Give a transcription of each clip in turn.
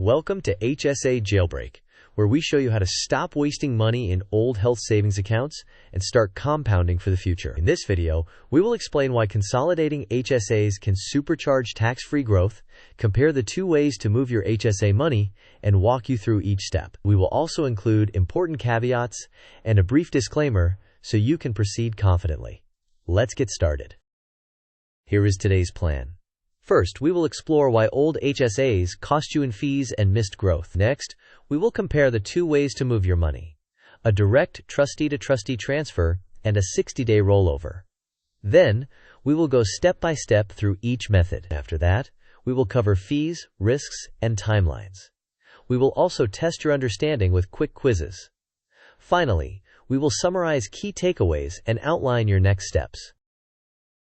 Welcome to HSA Jailbreak, where we show you how to stop wasting money in old health savings accounts and start compounding for the future. In this video, we will explain why consolidating HSAs can supercharge tax-free growth, compare the two ways to move your HSA money, and walk you through each step. We will also include important caveats and a brief disclaimer so you can proceed confidently. Let's get started. Here is today's plan. First, we will explore why old HSAs cost you in fees and missed growth. Next, we will compare the two ways to move your money: a direct trustee-to-trustee transfer and a 60-day rollover. Then, we will go step by step through each method. After that, we will cover fees, risks, and timelines. We will also test your understanding with quick quizzes. Finally, we will summarize key takeaways and outline your next steps.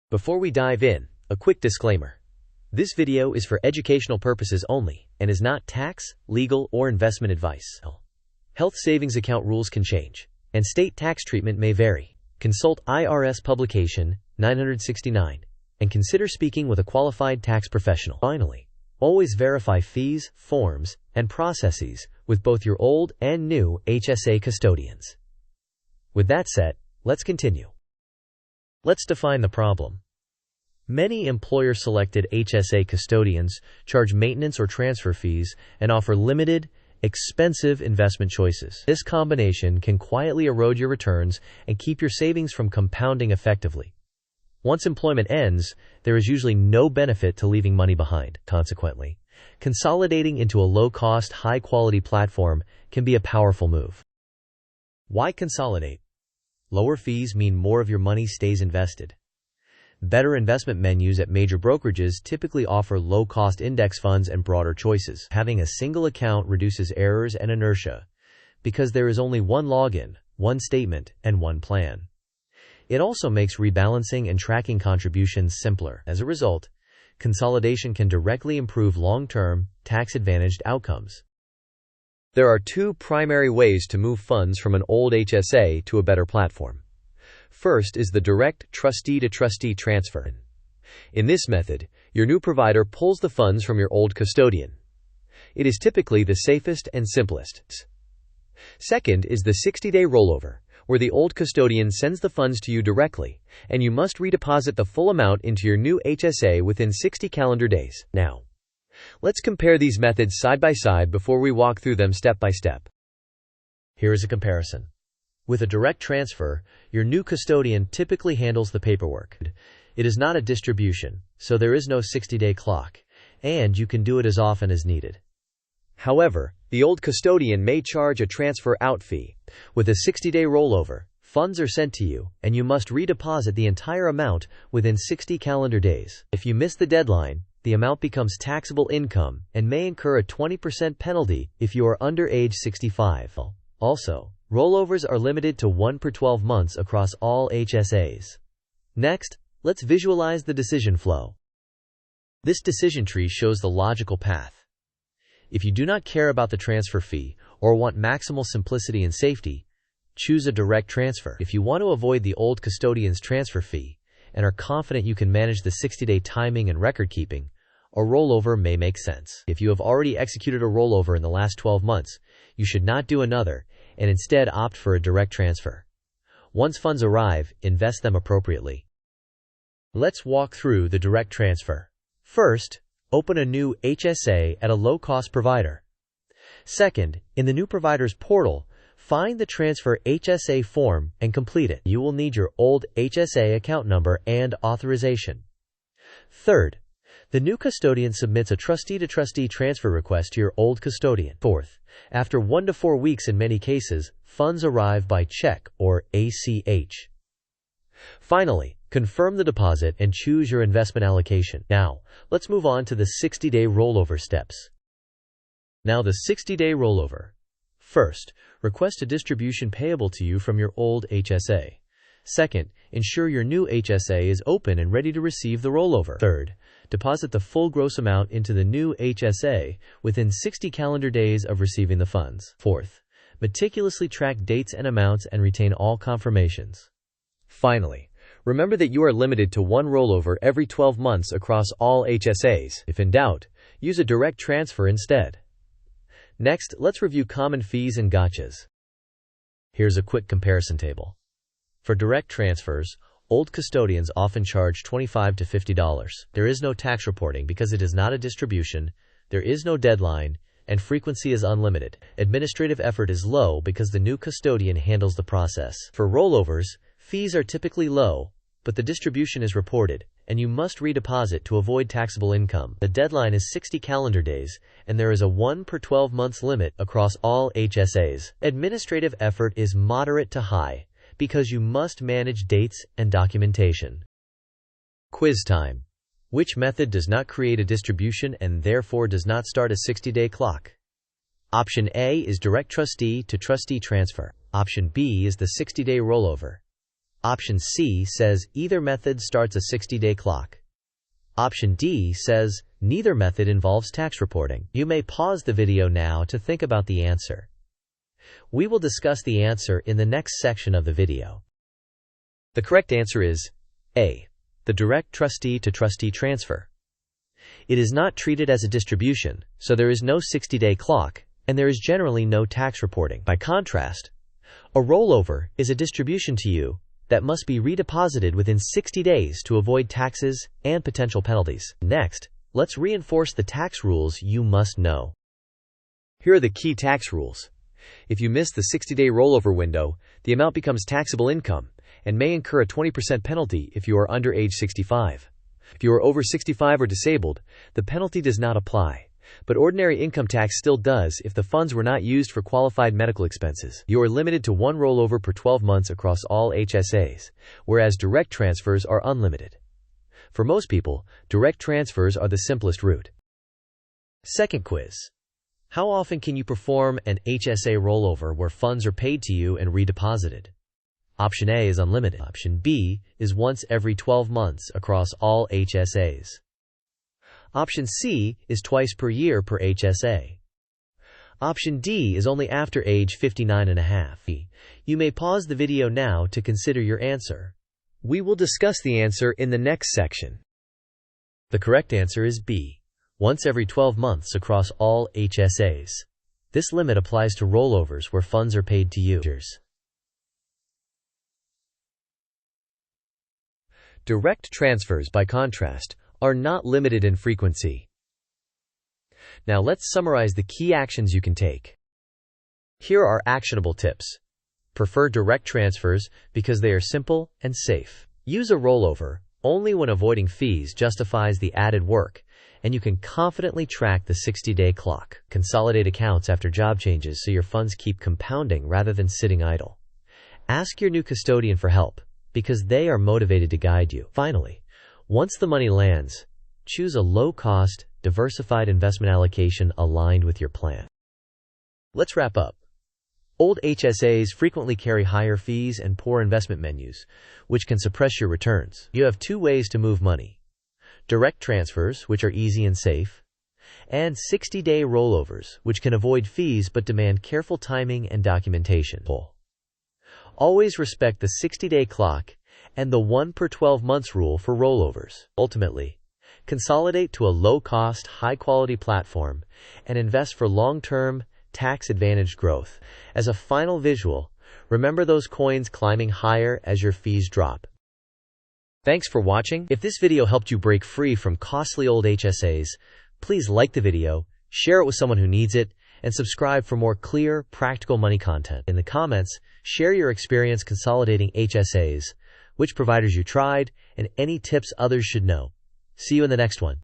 Before we dive in, a quick disclaimer. This video is for educational purposes only and is not tax, legal, or investment advice. Health savings account rules can change, and state tax treatment may vary. Consult IRS Publication 969 and consider speaking with a qualified tax professional. Finally, always verify fees, forms, and processes with both your old and new HSA custodians. With that said, let's continue. Let's define the problem. Many employer-selected HSA custodians charge maintenance or transfer fees and offer limited, expensive investment choices. This combination can quietly erode your returns and keep your savings from compounding effectively. Once employment ends, there is usually no benefit to leaving money behind. Consequently, consolidating into a low-cost, high-quality platform can be a powerful move. Why consolidate? Lower fees mean more of your money stays invested. Better investment menus at major brokerages typically offer low-cost index funds and broader choices. Having a single account reduces errors and inertia because there is only one login, one statement, and one plan. It also makes rebalancing and tracking contributions simpler. As a result, consolidation can directly improve long-term, tax-advantaged outcomes. There are two primary ways to move funds from an old HSA to a better platform. First is the direct trustee-to-trustee transfer. In this method, your new provider pulls the funds from your old custodian. It is typically the safest and simplest. Second is the 60-day rollover, where the old custodian sends the funds to you directly, and you must redeposit the full amount into your new HSA within 60 calendar days. Now, let's compare these methods side by side before we walk through them step by step. Here is a comparison. With a direct transfer, your new custodian typically handles the paperwork. It is not a distribution, so there is no 60-day clock, and you can do it as often as needed. However, the old custodian may charge a transfer out fee. With a 60-day rollover, funds are sent to you, and you must redeposit the entire amount within 60 calendar days. If you miss the deadline, the amount becomes taxable income and may incur a 20% penalty if you are under age 65. Also, rollovers are limited to 1 per 12 months across all HSAs. Next, let's visualize the decision flow. This decision tree shows the logical path. If you do not care about the transfer fee or want maximal simplicity and safety, choose a direct transfer. If you want to avoid the old custodian's transfer fee and are confident you can manage the 60-day timing and record keeping, a rollover may make sense. If you have already executed a rollover in the last 12 months, you should not do another and instead opt for a direct transfer. Once funds arrive, invest them appropriately. Let's walk through the direct transfer. First, open a new HSA at a low-cost provider. Second, in the new provider's portal, find the Transfer HSA form and complete it. You will need your old HSA account number and authorization. Third, the new custodian submits a trustee-to-trustee transfer request to your old custodian. Fourth, after 1 to 4 weeks in many cases, funds arrive by check or ACH. Finally, confirm the deposit and choose your investment allocation. Now, let's move on to the 60-day rollover steps. Now the 60-day rollover. First, request a distribution payable to you from your old HSA. Second, ensure your new HSA is open and ready to receive the rollover. Third, deposit the full gross amount into the new HSA within 60 calendar days of receiving the funds. Fourth, meticulously track dates and amounts and retain all confirmations. Finally, remember that you are limited to one rollover every 12 months across all HSAs. If in doubt, use a direct transfer instead. Next, let's review common fees and gotchas. Here's a quick comparison table. For direct transfers, old custodians often charge $25 to $50. There is no tax reporting because it is not a distribution, there is no deadline, and frequency is unlimited. Administrative effort is low because the new custodian handles the process. For rollovers, fees are typically low, but the distribution is reported, and you must redeposit to avoid taxable income. The deadline is 60 calendar days, and there is a 1 per 12 months limit across all HSAs. Administrative effort is moderate to high, because you must manage dates and documentation. Quiz time. Which method does not create a distribution and therefore does not start a 60-day clock? Option A is direct trustee-to-trustee transfer. Option B is the 60-day rollover. Option C says either method starts a 60-day clock. Option D says neither method involves tax reporting. You may pause the video now to think about the answer. We will discuss the answer in the next section of the video. The correct answer is A, the direct trustee-to-trustee transfer. It is not treated as a distribution, so there is no 60-day clock, and there is generally no tax reporting. By contrast, a rollover is a distribution to you that must be redeposited within 60 days to avoid taxes and potential penalties. Next, let's reinforce the tax rules you must know. Here are the key tax rules. If you miss the 60-day rollover window, the amount becomes taxable income and may incur a 20% penalty if you are under age 65. If you are over 65 or disabled, the penalty does not apply, but ordinary income tax still does if the funds were not used for qualified medical expenses. You are limited to one rollover per 12 months across all HSAs, whereas direct transfers are unlimited. For most people, direct transfers are the simplest route. Second quiz. How often can you perform an HSA rollover where funds are paid to you and redeposited? Option A is unlimited. Option B is once every 12 months across all HSAs. Option C is twice per year per HSA. Option D is only after age 59.5. You may pause the video now to consider your answer. We will discuss the answer in the next section. The correct answer is B, once every 12 months across all HSAs. This limit applies to rollovers where funds are paid to you. Direct transfers, by contrast, are not limited in frequency. Now let's summarize the key actions you can take. Here are actionable tips. Prefer direct transfers because they are simple and safe. Use a rollover only when avoiding fees justifies the added work, and you can confidently track the 60-day clock. Consolidate accounts after job changes so your funds keep compounding rather than sitting idle. Ask your new custodian for help, because they are motivated to guide you. Finally, once the money lands, choose a low-cost, diversified investment allocation aligned with your plan. Let's wrap up. Old HSAs frequently carry higher fees and poor investment menus, which can suppress your returns. You have two ways to move money: direct transfers, which are easy and safe, and 60-day rollovers, which can avoid fees but demand careful timing and documentation. Always respect the 60-day clock and the 1 per 12 months rule for rollovers. Ultimately, consolidate to a low-cost, high-quality platform and invest for long-term, tax-advantaged growth. As a final visual, remember those coins climbing higher as your fees drop. Thanks for watching. If this video helped you break free from costly old HSAs, please like the video, share it with someone who needs it, and subscribe for more clear, practical money content. In the comments, share your experience consolidating HSAs, which providers you tried, and any tips others should know. See you in the next one.